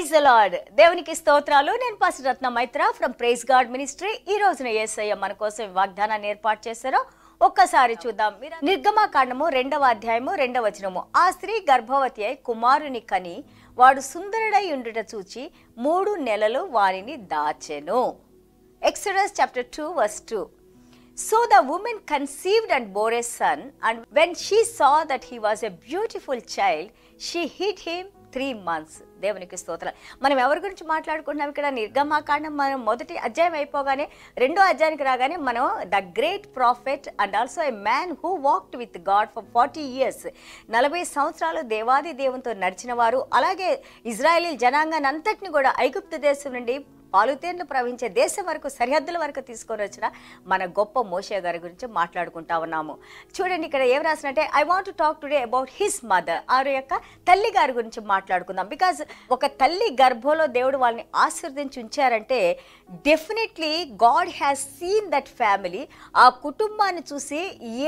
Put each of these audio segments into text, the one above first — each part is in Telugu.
Praise the lord. దేవునికి స్తోత్రాలు. నేను pastor Ratna Maitra from praise God ministry. ఈ రోజున యేసయ్య మన కోసం వాగ్దానాన్ని ఏర్పాటు చేశారో ఒక్కసారి చూద్దాం. నిర్గమకాండము 2వ అధ్యాయము 2వ వచనము. ఆ స్త్రీ గర్భవతి అయి కుమారుని కని వాడు సుందరుడై ఉండుట చూచి 3 నెలలు వారిని దాచెను. Exodus chapter 2 verse 2. So the woman conceived and bore a son, and when she saw that he was a beautiful child, she hid him 3 months. దేవునికి స్తోత్రం. మనం ఎవరి గురించి మాట్లాడుకుంటున్నాం ఇక్కడ? నిర్గమకాండం మనం మొదటి అధ్యాయం అయిపోగానే 2వ అధ్యాయానికి రాగానే మనం the great prophet and also a man who walked with God for 40 years, 40 సంవత్సరాలు దేవాది దేవునితో నడిచిన వారు, అలాగే ఇజ్రాయేలీ జనాంగాన్ని అంతటిని కూడా ఐగుప్తు దేశం నుండి పాలుతేర్లు ప్రవహించే దేశం వరకు, సరిహద్దుల వరకు తీసుకొని వచ్చిన మన గొప్ప మోషే గారి గురించి మాట్లాడుకుంటా ఉన్నాము. చూడండి ఇక్కడ ఏం రాసినట్టే, I want to talk today about his mother. ఆరు యొక్క తల్లి గారి గురించి మాట్లాడుకుందాం. బికాజ్ ఒక తల్లి గర్భంలో దేవుడు వాళ్ళని ఆశీర్వదించి ఉంచారంటే definitely God has seen that family. ఆ కుటుంబాన్ని చూసి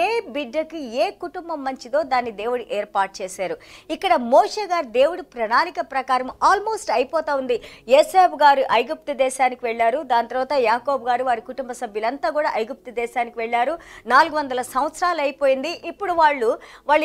ఏ బిడ్డకి ఏ కుటుంబం మంచిదో దాన్ని దేవుడు ఏర్పాటు చేశారు. ఇక్కడ మోషే గారు దేవుడి ప్రణాళిక ప్రకారం ఆల్మోస్ట్ అయిపోతా ఉంది. యోసేపు గారు ఐగుప్తు దేశానికి వెళ్ళారు. దాని తర్వాత యాకోబు గారు వారి కుటుంబ సభ్యులంతా కూడా ఐగుప్తు దేశానికి వెళ్ళారు. 400 సంవత్సరాలు అయిపోయింది. ఇప్పుడు వాళ్ళు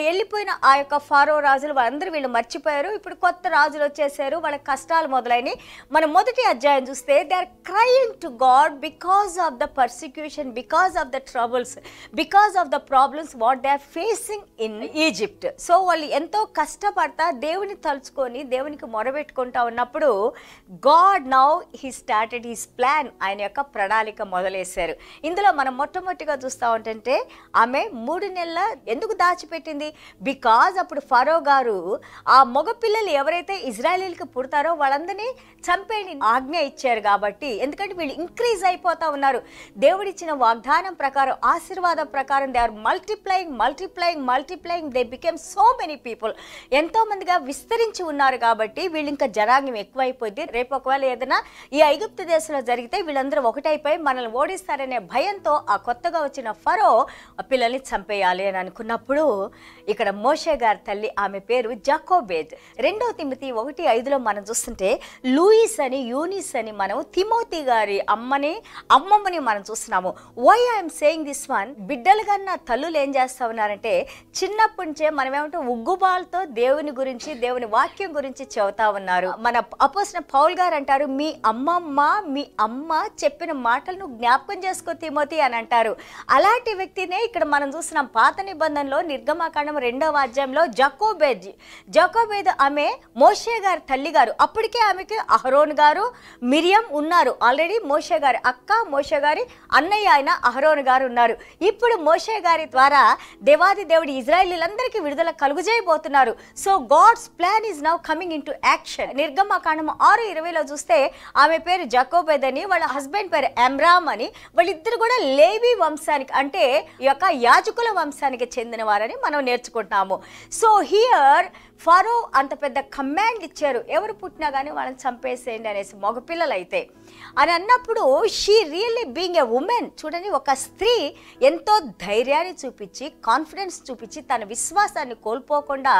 వెళ్ళిపోయిన ఆ యొక్క ఫారో రాజులు వాళ్ళందరూ వీళ్ళు మర్చిపోయారు. ఇప్పుడు కొత్త రాజులు వచ్చేసారు. వాళ్ళ కష్టాలు మొదలైనవి. మనం మొదటి అధ్యాయం చూస్తే they are crying to God because of the persecution, because of the troubles, because of the problems what they are facing in Egypt. So వాళ్ళు ఎంతో కష్టపడతా దేవుని తలుచుకొని దేవునికి మొరబెట్టుకుంటా ఉన్నప్పుడు God now he started his plan. ఆయన యొక్క ప్రణాళిక మొదలేశారు. ఇందులో మనం మొట్టమొదటిగా చూస్తూ ఉంటుంటే ఆమె 3 నెలల ఎందుకు దాచిపెట్టింది? బికాజ్ అప్పుడు ఫరో గారు ఆ మగ పిల్లలు ఎవరైతే ఇజ్రాయేలీలకు పుడతారో వాళ్ళందరినీ చంపేని ఆజ్ఞ ఇచ్చారు. కాబట్టి ఎందుకంటే వీళ్ళు ఇంక్రీజ్ అయిపోతా ఉన్నారు. దేవుడిచ్చిన వాగ్దానం ప్రకారం, ఆశీర్వాదం ప్రకారం they are multiplying they became so many people. ఎంతో మందిగా విస్తరించి ఉన్నారు. కాబట్టి వీళ్ళు ఇంకా జనాంగం ఎక్కువైపోయింది. రేపు ఒకవేళ ఏదైనా ఈ ఐగుప్తు దేశంలో జరిగితే వీళ్ళందరూ ఒకటైపోయి మనల్ని ఓడిస్తారనే భయంతో ఆ కొత్తగా వచ్చిన ఫరో ఆ పిల్లల్ని చంపేయాలి అని అనుకున్నప్పుడు ఇక్కడ మోషే గారి తల్లి, ఆమె పేరు జాకోబేద్. 2వ తిమోతి 1:5 మనం చూస్తుంటే లూయిస్ అని, యూనిస్ అని మనం తిమోతి గారి అమ్మమ్మని మనం చూస్తున్నాము. Why I'm saying this one? బిడ్డలు కన్నా తల్లులు ఏం చేస్తా ఉన్నారంటే చిన్నప్పటి నుంచే మనం ఏమంటే ఉగ్గుబాలతో దేవుని గురించి, దేవుని వాక్యం గురించి చెబుతా ఉన్నారు. మన అపోస్తలుడైన పౌలు గారు అంటారు, మీ అమ్మ చెప్పిన మాటలను జ్ఞాపకం చేసుకో తిమోతి అని అంటారు. అలాంటి వ్యక్తినే ఇక్కడ మనం చూస్తున్నాం. పాత నిబంధనలో నిర్గమకాండం 2వ అధ్యాయంలో జాకోబేద్ ఆమె మోషే గారి తల్లి గారు. అప్పటికే ఆమెకి అహరోన్ గారు, మిరియం ఉన్నారు. ఆల్రెడీ మోషే గారి అక్క, మోషే గారి అన్నయ్య అయిన అహరోన్ గారు ఉన్నారు. ఇప్పుడు మోషే గారి ద్వారా దేవాది దేవుడు ఇజ్రాయేలీలందరికీ విడుదల కలుగజేయబోతున్నారు. So God's plan is now coming into action. నిర్గమకాండం 6:20లో చూస్తే ఆమె పేరు జాకోబేద్ అని, వాళ్ళ హస్బెండ్ పేరు అమ్రామ్ అని. వాళ్ళిద్దరు కూడా లేవి వంశానికి, అంటే ఈ యొక్క యాజకుల వంశానికి చెందిన వారని మనం నేర్చుకుంటున్నాము. సో హియర్ ఫరో అంత పెద్ద కమాండ్ ఇచ్చారు, ఎవరు పుట్టినా కానీ వాళ్ళని చంపేసేయండి అనేసి, మగపిల్లలు అయితే అని అన్నప్పుడు she really being a women. చూడండి, ఒక స్త్రీ ఎంతో ధైర్యాన్ని చూపించి, కాన్ఫిడెన్స్ చూపించి, తన విశ్వాసాన్ని కోల్పోకుండా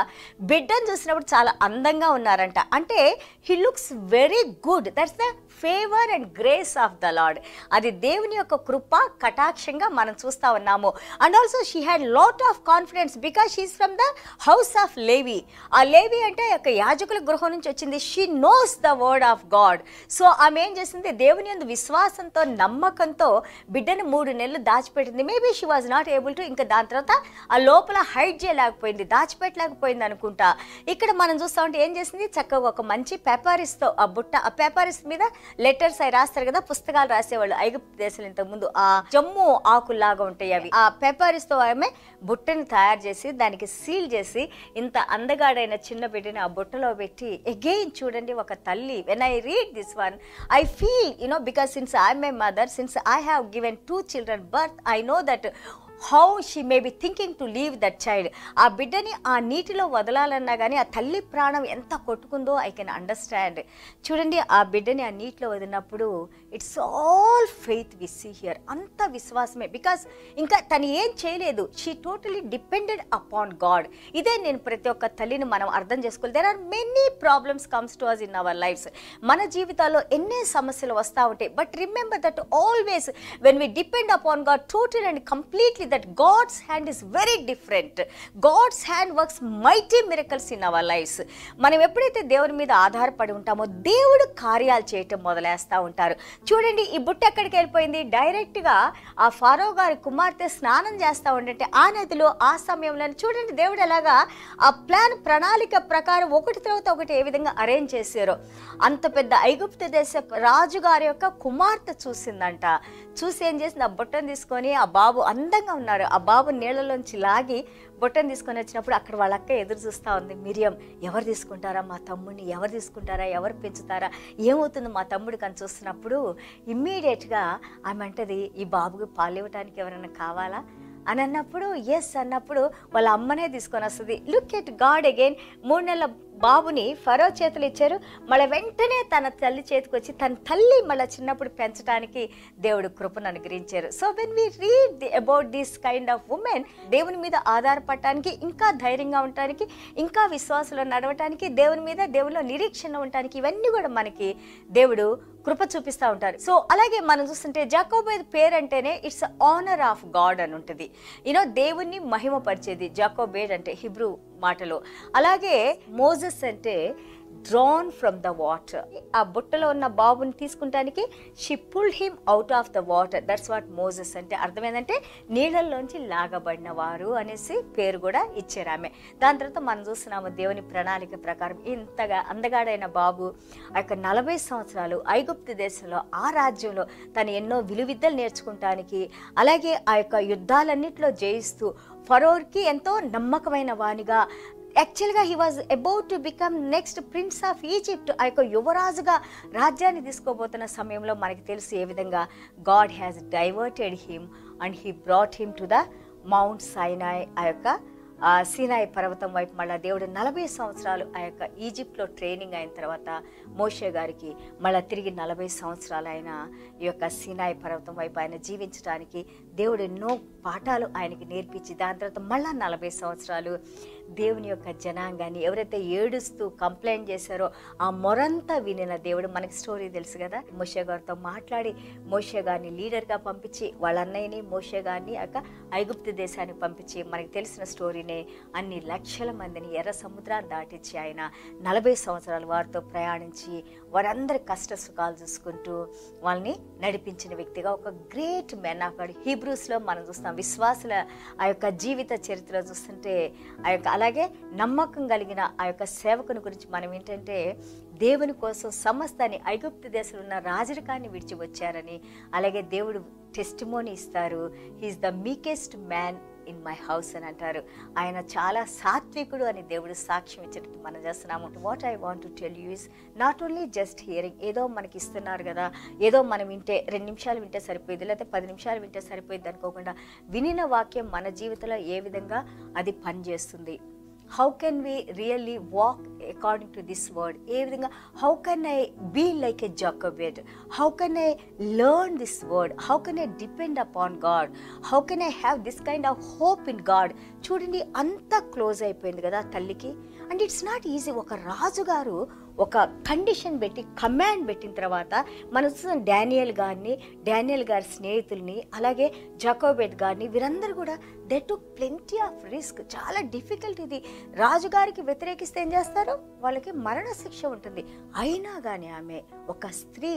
బిడ్డను చూసినప్పుడు చాలా అందంగా ఉన్నారంట. అంటే he looks very good. That's the favour and grace of the Lord. అది దేవుని యొక్క కృప కటాక్షంగా మనం చూస్తా ఉన్నాము. And also she had lot of confidence because she is from the house of Levi. ఆ లేవి అంటే యొక్క యాజకుల గృహం నుంచి వచ్చింది. She knows the word of God. So ఆమె ఏం చేసింది? దేవుని యందు విశ్వాసంతో, నమ్మకంతో బిడ్డను 3 నెలలు దాచిపెట్టింది. Maybe she was not able to, ఇంకా దాని తర్వాత ఆ లోపల హైడ్ చేయలేకపోయింది, దాచిపెట్టలేకపోయింది అనుకుంటా. ఇక్కడ మనం చూస్తా ఉంటే ఏం చేసింది? చక్కగా ఒక మంచి పేపరిస్తో ఆ బుట్ట, ఆ పేపరిస్ మీద లెటర్స్ అవి రాస్తారు కదా, పుస్తకాలు రాసేవాళ్ళు ఐగుప్తు దేశంలో. ఇంతకు ముందు ఆ జమ్ము ఆకుల్లాగా ఉంటాయి అవి. ఆ పేపరిస్తో ఆమె బుట్టని తయారు చేసి దానికి సీల్ చేసి ఇంత అందగాడైన చిన్న బిడ్డని ఆ బుట్టలో పెట్టి అగైన్ చూడండి ఒక తల్లి. When I read this one I feel because since I M my mother, since I have given 2 children birth, I know that how she may be thinking to leave that child. ఆ బిడ్డని ఆ నీటిలో వదలాలన్నా కానీ ఆ తల్లి ప్రాణం ఎంత కొట్టుకుందో ఐ కెన్ అండర్స్టాండ్. చూడండి, ఆ బిడ్డని ఆ నీటిలో వదిలినప్పుడు it's all faith we see here. అంత విశ్వాసమే, బికాస్ ఇంకా తను ఏం చేయలేదు. She totally depended upon God. ఇదే నేను ప్రతి ఒక్క తల్లిని మనం అర్థం చేసుకోవాలి. There are many problems comes to us in our lives. మన జీవితాల్లో ఎన్నో సమస్యలు వస్తూ ఉంటాయి. But remember that always when we depend upon God total and completely, that God's hand is very different. God's hand works mighty miracles in our lives. మనం ఎప్పుడైతే దేవుని మీద ఆధారపడి ఉంటామో దేవుడు కార్యాలు చేయటం మొదలేస్తూ ఉంటారు. చూడండి, ఈ బుట్ట ఎక్కడికి వెళ్ళిపోయింది? డైరెక్ట్గా ఆ ఫారో గారి కుమార్తె స్నానం చేస్తూ ఉండంటే ఆ నదిలో ఆ సమయంలో చూడండి దేవుడు ఎలాగా ఆ ప్రణాళిక ప్రకారం ఒకటి తర్వాత ఒకటి ఏ విధంగా అరేంజ్ చేశారో. అంత పెద్ద ఐగుప్తు దేశ రాజుగారి యొక్క కుమార్తె చూసిందంట. చూసి ఏం చేసింది? ఆ బుట్టను తీసుకొని, ఆ బాబు అందంగా ఉన్నారు, ఆ బాబు నీళ్ళలోంచి లాగి బుట్టను తీసుకొని వచ్చినప్పుడు అక్కడ వాళ్ళ అక్క ఎదురు చూస్తూ ఉంది. మిరియం, ఎవరు తీసుకుంటారా మా తమ్ముడిని, ఎవరు తీసుకుంటారా, ఎవరు పెంచుతారా, ఏమవుతుంది మా తమ్ముడికి అని చూస్తున్నప్పుడు ఇమ్మీడియట్గా ఆమె అంటది, ఈ బాబుకి పాలు ఇవ్వటానికి ఎవరైనా కావాలా అని అన్నప్పుడు ఎస్ అన్నప్పుడు వాళ్ళ అమ్మనే తీసుకొని వస్తుంది. Look at God again. 3 నెలల బాబుని ఫరో చేతులు ఇచ్చారు. మళ్ళీ వెంటనే తన తల్లి చేతికి వచ్చి తన తల్లి మళ్ళీ చిన్నప్పుడు పెంచడానికి దేవుడు కృపను అనుగ్రహించారు. So when we read about this kind of women, దేవుని మీద ఆధారపడటానికి, ఇంకా ధైర్యంగా ఉండటానికి, ఇంకా విశ్వాసంలో నడవటానికి, దేవుని మీద దేవునిలో నిరీక్షణ ఉండటానికి, ఇవన్నీ కూడా మనకి దేవుడు కృప చూపిస్తూ ఉంటారు. సో అలాగే మనం చూస్తుంటే జాకోబు పేరు అంటేనే ఇట్స్ ఆనర్ ఆఫ్ గాడ్ అని ఉంటుంది. దేవుణ్ణి మహిమపరిచేది జాకోబేడ్ అంటే హిబ్రూ మాటలో. అలాగే మోజెస్ అంటే డ్రాన్ ఫ్రమ్ ద వాటర్. ఆ బుట్టలో ఉన్న బాబుని తీసుకుంటానికి she pulled him out of the water. That's what Moses అంటే. అర్థమైందంటే నీళ్ళల్లోంచి లాగబడిన వారు అనేసి పేరు కూడా ఇచ్చారు ఆమె. దాని తర్వాత మనం చూస్తున్నాము దేవుని ప్రణాళిక ప్రకారం ఇంతగా అందగాడైన బాబు ఆ యొక్క 40 సంవత్సరాలు ఐగుప్తు దేశంలో ఆ రాజ్యంలో తను ఎన్నో విలువిద్యలు నేర్చుకుంటానికి, అలాగే ఆ యొక్క యుద్ధాలన్నింటిలో జయిస్తూ ఫరోకి ఎంతో నమ్మకమైన వానిగా, యాక్చువల్గా he was about to become next prince of Egypt. ఆ యొక్క యువరాజుగా రాజ్యాన్ని తీసుకోబోతున్న సమయంలో మనకి తెలుసు ఏ విధంగా God has diverted him and he brought him to the mount సైనాయ్. ఆ యొక్క సీనాయి పర్వతం వైపు మళ్ళీ దేవుడు 40 సంవత్సరాలు ఆ యొక్క ఈజిప్ట్లో ట్రైనింగ్ అయిన తర్వాత మోషే గారికి మళ్ళీ తిరిగి 40 సంవత్సరాలు ఆయన ఈ యొక్క సీనాయి పర్వతం వైపు ఆయన జీవించడానికి దేవుడు ఎన్నో పాఠాలు ఆయనకి నేర్పించి, దాని తర్వాత మళ్ళీ 40 సంవత్సరాలు దేవుని యొక్క జనాంగాన్ని ఎవరైతే ఏడుస్తూ కంప్లైంట్ చేశారో ఆ మొరంతా వినిన దేవుడు. మనకి స్టోరీ తెలుసు కదా, మోషే గారితో మాట్లాడి మోషే గారిని లీడర్గా పంపించి వాళ్ళ అన్నయ్యని మోషే గారిని యొక్క ఐగుప్తు దేశానికి పంపించి మనకి తెలిసిన స్టోరీనే అన్ని లక్షల మందిని ఎర్ర సముద్రాన్ని దాటించి ఆయన 40 సంవత్సరాలు వారితో ప్రయాణించి వారందరి కష్ట సుఖాలు చూసుకుంటూ వాళ్ళని నడిపించిన వ్యక్తిగా ఒక గ్రేట్ మెన్ ఆఫ్ గాడ్. హీబ్రూస్లో మనం చూస్తాం విశ్వాసుల ఆ యొక్క జీవిత చరిత్ర చూస్తుంటే ఆ యొక్క అలాగే నమ్మకం కలిగిన ఆ యొక్క సేవకుని గురించి మనం ఏంటంటే దేవుని కోసం సమస్తాన్ని ఐగుప్తు దేశంలో ఉన్న రాజరికాన్ని విడిచి వచ్చారని, అలాగే దేవుడు టెస్టిమోనీ ఇస్తారు, he's the meekest man in my house అని అంటారు. ఆయన చాలా సాత్వికుడు అని దేవుడు సాక్ష్యం ఇచ్చినట్టు మనం చేస్తున్నాము. What I want to tell you is not only just hearing. ఏదో మనకి ఇస్తున్నారు కదా, ఏదో మనం వింటే 2 నిమిషాలు వింటే సరిపోయింది, లేకపోతే 10 నిమిషాలు వింటే సరిపోయింది అనుకోకుండా వినిన వాక్యం మన జీవితంలో ఏ విధంగా అది పనిచేస్తుంది. How can we really walk according to this word? ఏ విధంగా how can I be like a Jochebed? How can I learn this word? How can I depend upon God? How can I have this kind of hope in God? చూడండి, అంతా క్లోజ్ అయిపోయింది కదా తల్లికి. And it's not easy. ఒక రాజుగారు ఒక కండిషన్ పెట్టి కమాండ్ పెట్టిన తర్వాత మనం చూసిన డానియల్ గారి స్నేహితుల్ని, అలాగే జాకోబెడ్ గారిని, వీరందరూ కూడా they took plenty of risk. చాలా డిఫికల్ట్ ఇది. రాజుగారికి వ్యతిరేకిస్తే ఏం చేస్తారు? వాళ్ళకి మరణ శిక్ష ఉంటుంది. అయినా కానీ ఆమె ఒక స్త్రీ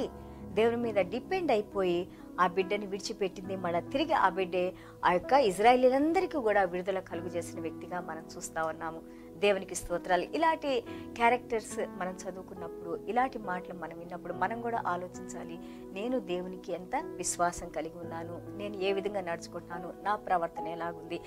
దేవుని మీద డిపెండ్ అయిపోయి ఆ బిడ్డని విడిచిపెట్టింది. మళ్ళీ తిరిగి ఆ బిడ్డే ఆ యొక్క ఇజ్రాయేలీలందరికీ కూడా విడుదల కలుగు చేసిన వ్యక్తిగా మనం చూస్తూ ఉన్నాము. దేవునికి స్తోత్రాలు. ఇలాంటి క్యారెక్టర్స్ మనం చదువుకున్నప్పుడు, ఇలాంటి మాటలు మనం విన్నప్పుడు మనం కూడా ఆలోచించాలి, నేను దేవునికి ఎంత విశ్వాసం కలిగి ఉన్నాను, నేను ఏ విధంగా నడుచుకుంటున్నాను, నా ప్రవర్తన ఎలాగుంది,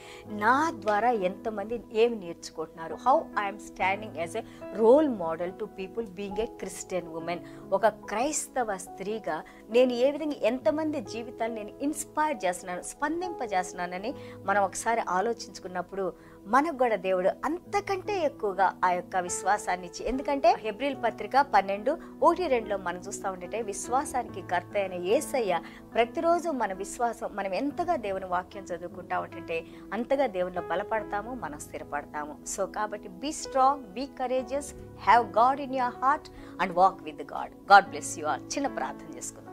నా ద్వారా ఎంతమంది ఏమి నేర్చుకుంటున్నారు, how I'm standing as a role model to people being a Christian woman. ఒక క్రైస్తవ స్త్రీగా నేను ఏ విధంగా ఎంతమంది జీవితాన్ని నేను ఇన్స్పైర్ చేస్తున్నాను, స్పందింపజేస్తున్నానని మనం ఒకసారి ఆలోచించుకున్నప్పుడు మనకు కూడా దేవుడు అంతకంటే ఎక్కువగా ఆ యొక్క విశ్వాసాన్ని ఇచ్చి, ఎందుకంటే హెబ్రీల్ పత్రిక 12:1-2 మనం చూస్తూ ఉంటే విశ్వాసానికి కర్త అయిన యేసయ్య ప్రతిరోజు మన విశ్వాసం, మనం ఎంతగా దేవుని వాక్యం చదువుకుంటా ఉంటుంటే అంతగా దేవునిలో బలపడతాము, మనం స్థిరపడతాము. సో కాబట్టి be strong, be courageous, have God in your heart and walk with God. God bless you all. చిన్న ప్రార్థన చేసుకుందాం.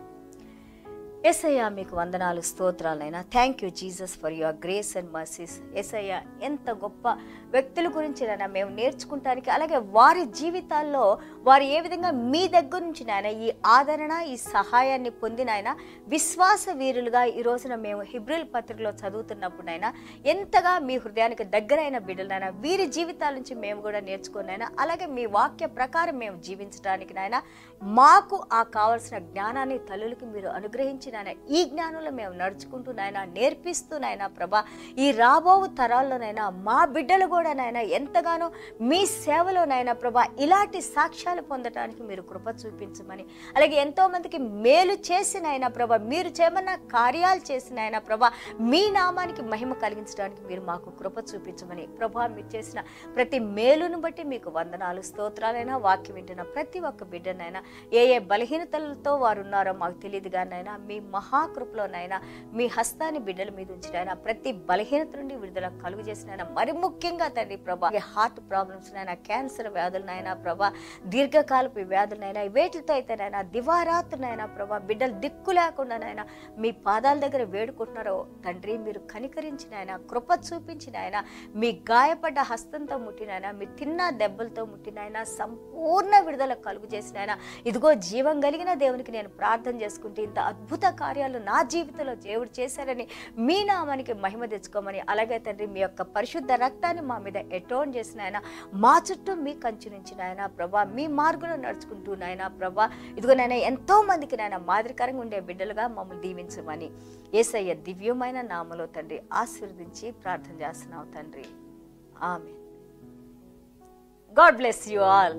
యేసయ్య మీకు వందనాలు, స్తోత్రాలైనా. Thank you Jesus for your grace and mercies. యేసయ్య ఎంత గొప్ప వ్యక్తుల గురించి నాయన మేము నేర్చుకుంటానికి, అలాగే వారి జీవితాల్లో వారు ఏ విధంగా మీ దగ్గర నుంచి నాయన ఈ ఆదరణ, ఈ సహాయాన్ని పొందిన ఆయన విశ్వాస వీరులుగా ఈ రోజున మేము హెబ్రీల్ పత్రికలో చదువుతున్నప్పుడైనా ఎంతగా మీ హృదయానికి దగ్గరైన బిడ్డలైనా వీరి జీవితాల నుంచి మేము కూడా నేర్చుకున్నాయినా, అలాగే మీ వాక్య ప్రకారం మేము జీవించడానికి నాయన మాకు ఆ కావలసిన జ్ఞానాన్ని తల్లులకి మీరు అనుగ్రహించి నాయన ఈ జ్ఞానంలో మేము నడుచుకుంటూ నాయన నేర్పిస్తూ నాయన ప్రభా ఈ రాబో తరాల్లోనైనా మా బిడ్డలు కూడా నాయన ఎంతగానో మీ సేవలోనైనా ప్రభా ఇలాంటి సాక్ష్యాలు పొందడానికి మీరు కృప చూపించమని, అలాగే ఎంతో మందికి మేలు చేసినైనా ప్రభా మీరు చేయమన్న కార్యాలు చేసినైనా ప్రభా మీ నామానికి మహిమ కలిగించడానికి మీరు మాకు కృప చూపించమని ప్రభా మీరు చేసిన ప్రతి మేలును బట్టి మీకు వందనాలు, స్తోత్రాలైనా. వాక్యం వింటున్న ప్రతి ఒక్క బిడ్డనైనా ఏ ఏ బలహీనతలతో వారు ఉన్నారో మాకు తెలియదు కానైనా మీ మహాకృపలోనైనా మీ హస్తాన్ని బిడ్డల మీద ఉంచినైనా ప్రతి బలహీనత నుండి విడుదల కలుగు చేసినైనా, మరి ముఖ్యంగా తండ్రి ప్రభా హార్ట్ ప్రాబ్లమ్స్ నైనా, క్యాన్సర్ వ్యాధులనైనా ప్రభా, దీర్ఘకాలపు వ్యాధులనైనా, వేటితో అయితేనైనా దివారాత్రునైనా ప్రభా బిడ్డలు దిక్కు లేకుండానైనా మీ పాదాల దగ్గర వేడుకుంటున్నారో తండ్రి మీరు కనికరించినైనా, కృప చూపించినైనా, మీ గాయపడ్డ హస్తంతో ముట్టినైనా, మీ తిన్న దెబ్బలతో ముట్టినైనా సంపూర్ణ విడుదల కలుగు చేసినైనా, ఇదిగో జీవం కలిగిన దేవునికి నేను ప్రార్థన చేసుకుంటే ఇంత అద్భుత కార్యాలు నా జీవితంలో దేవుడు చేశారని మీ నామానికి మహిమ తెచ్చుకోమని, అలాగే తండ్రి మీ యొక్క పరిశుద్ధ రక్తాన్ని మా మీద ఎటోన్ చేసిన ఆయన మా చుట్టూ మీ కంచి నుంచి నాయన ప్రభా మీ మార్గంలో నడుచుకుంటూ నాయన ప్రభా ఇదిగో నాయన ఎంతో మందికి నాయన మాదిరికరంగా ఉండే బిడ్డలుగా మమ్మల్ని దీవించమని యేసయ్య దివ్యమైన నామలో తండ్రి ఆశీర్వదించి ప్రార్థన చేస్తున్నావు తండ్రి. Amen. God bless you all.